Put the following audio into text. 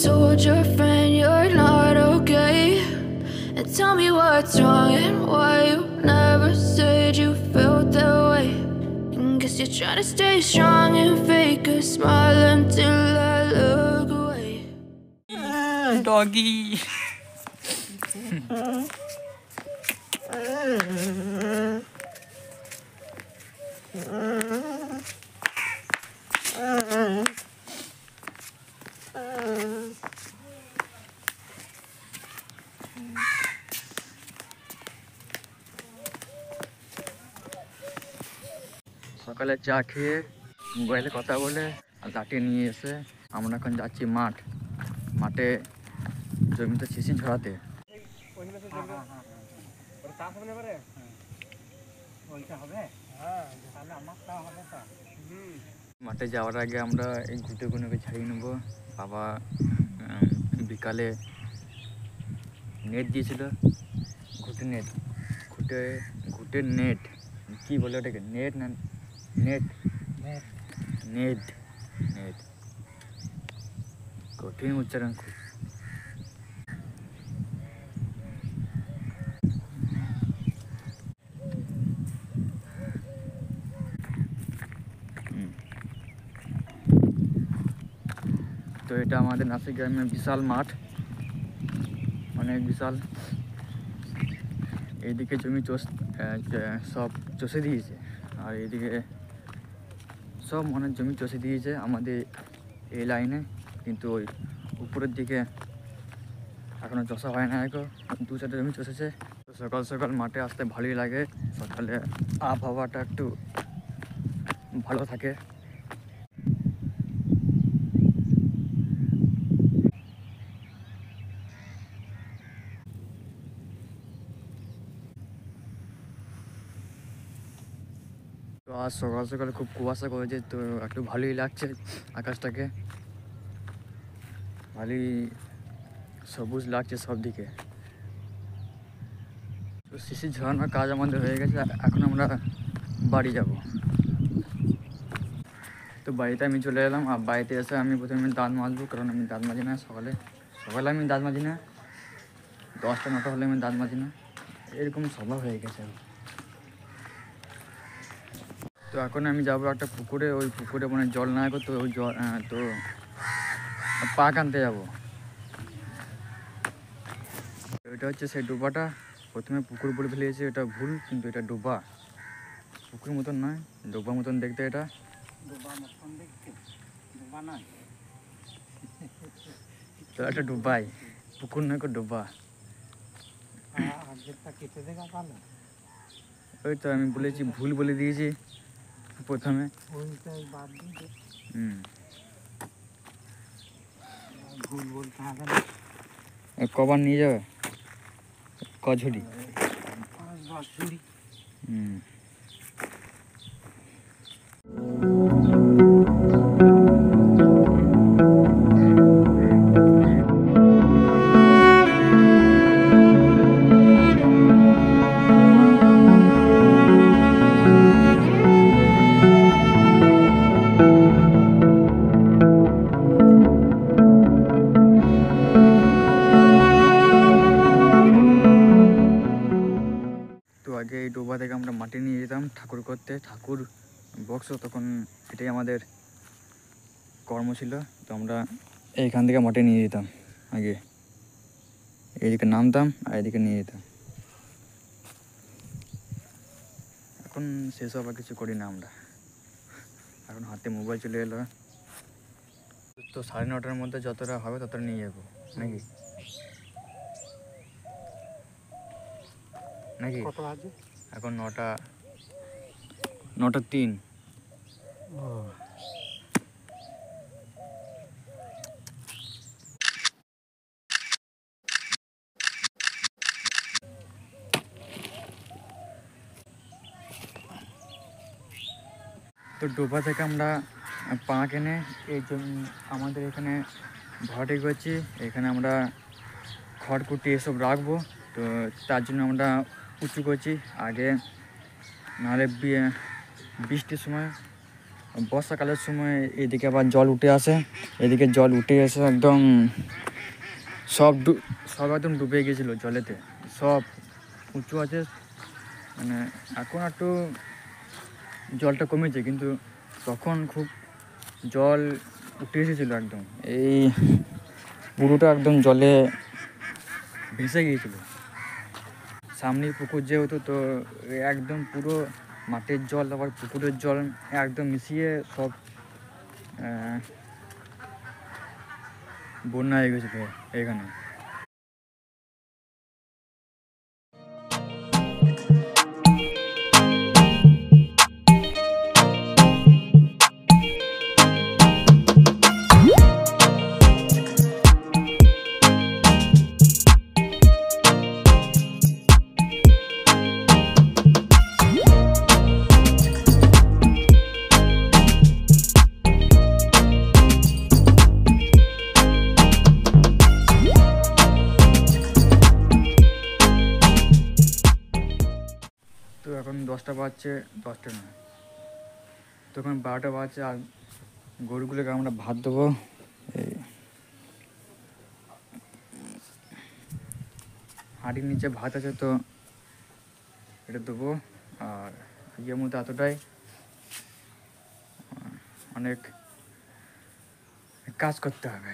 told your friend you're not okay? And tell me what's wrong and why you never said you felt that way. And guess you're trying to stay strong and fake a smile until I look away. Doggy. সকালে চা খেয়ে মোবাইলে কথা বলে আর লাঠি নিয়ে এসে আমরা এখন যাচ্ছি মাঠে জমিতে শিশি ঝরাতে। মাঠে যাওয়ার আগে আমরা এই ঘুঁটেগুলোকে ছাড়িয়ে নেবো। বাবা বিকালে নেট দিয়েছিল, ঘুঁটের নেট কি বলে ওটাকে, নেট না নেট নেট নেট কঠিন উচ্চারণ খুব। তো এটা আমাদের নাসিক গ্রামের বিশাল মাঠ, অনেক বিশাল। এইদিকে জমি সব চষে দিয়েছে, আর এইদিকে সব অনেক জমি চষে দিয়েছে আমাদের এই লাইনে, কিন্তু ওই উপরের দিকে এখনও চষা হয় না। এখন 2-4 জমি চষেছে। তো সকাল সকাল মাঠে আসতে ভালোই লাগে, সকালে আবহাওয়াটা একটু ভালো থাকে। তো আজ সকাল সকালে খুব কুয়াশা করেছে, তো একটু ভালোই লাগছে আকাশটাকে, ভালোই সবুজ লাগছে সব দিকে। তো শিশির ঝরানোর কাজ আমাদের হয়ে গেছে, এখন আমরা বাড়ি যাব। তো বাড়িতে আমি চলে এলাম, আর বাড়িতে এসে আমি প্রথমে দাঁত মাজবো, কারণ আমি দাঁত মাজি না সকালে আমি দাঁত মাজি না, 10টা-9টা হলে আমি দাঁত মাজি না, এরকম স্বভাব হয়ে গেছে। তো এখন আমি যাবো একটা পুকুরে, ওই পুকুরে মানে জল না তো ওই জল তো পাক আনতে যাবো। এটা হচ্ছে সেই ডোবাটা, প্রথমে পুকুর বলে ফেলেছে, এটা ভুল, কিন্তু এটা ডোবা, পুকুর মতন নয়, ডোবা মতন দেখতে। এটা তো একটা ডোবাই, পুকুর নয়, ডোবা। ওই তো আমি বলেছি, ভুল বলে দিয়েছি প্রথমে। ভুল বলতে হবে না। কবার নিয়ে যাবে, কঝুরি? 5-10 ঝুড়ি। আগে এই ডোবা থেকে আমরা মাটি নিয়ে যেতাম ঠাকুর করতে, ঠাকুর বক্স, তখন এটাই আমাদের কর্ম ছিল। তো আমরা এইখান থেকে মাটি নিয়ে যেতাম, আগে এইদিকে নামতাম আর এদিকে নিয়ে যেতাম। এখন সেসব আর কিছু করি না আমরা, এখন হাতে মোবাইল চলে এলো। তো 9:30টার মধ্যে যতটা হবে ততটা নিয়ে যাবো নাকি নাকি কত বাজে এখন? 9:03। তো ডোবা থেকে আমরা পাঁক এনে এই আমাদের এখানে ভরাটি করছি, এখানে আমরা খড়কুটি এসব রাখবো। তো তার জন্য আমরা উঁচু করছি। আগে নাহলে বৃষ্টির সময় বর্ষাকালের সময় এদিকে আবার জল উঠে আসে, এদিকে জল উঠে এসে একদম সব একদম ডুবে গেছিলো জলেতে, সব উঁচু আছে। মানে এখন একটু জলটা কমেছে, কিন্তু তখন খুব জল উঠে এসেছিলো একদম, এই পুরোটা একদম জলে ভেসে গিয়েছিলো। সামনে পুকুর যেহেতু, তো একদম পুরো মাঠের জল আবার পুকুরের জল একদম মিশিয়ে সব বন্যা হয়ে গেছিলো এখানে। তো এখন 10টা বাজছে, 10টা নয়, তো এখন 12টা বাজছে। আর গরুগুলোকে আমরা ভাত দেবো, এই হাঁড়ির নিচে ভাত আছে, তো এটা দেবো। আর ইয়ের মধ্যে এতটাই, অনেক কাজ করতে হবে।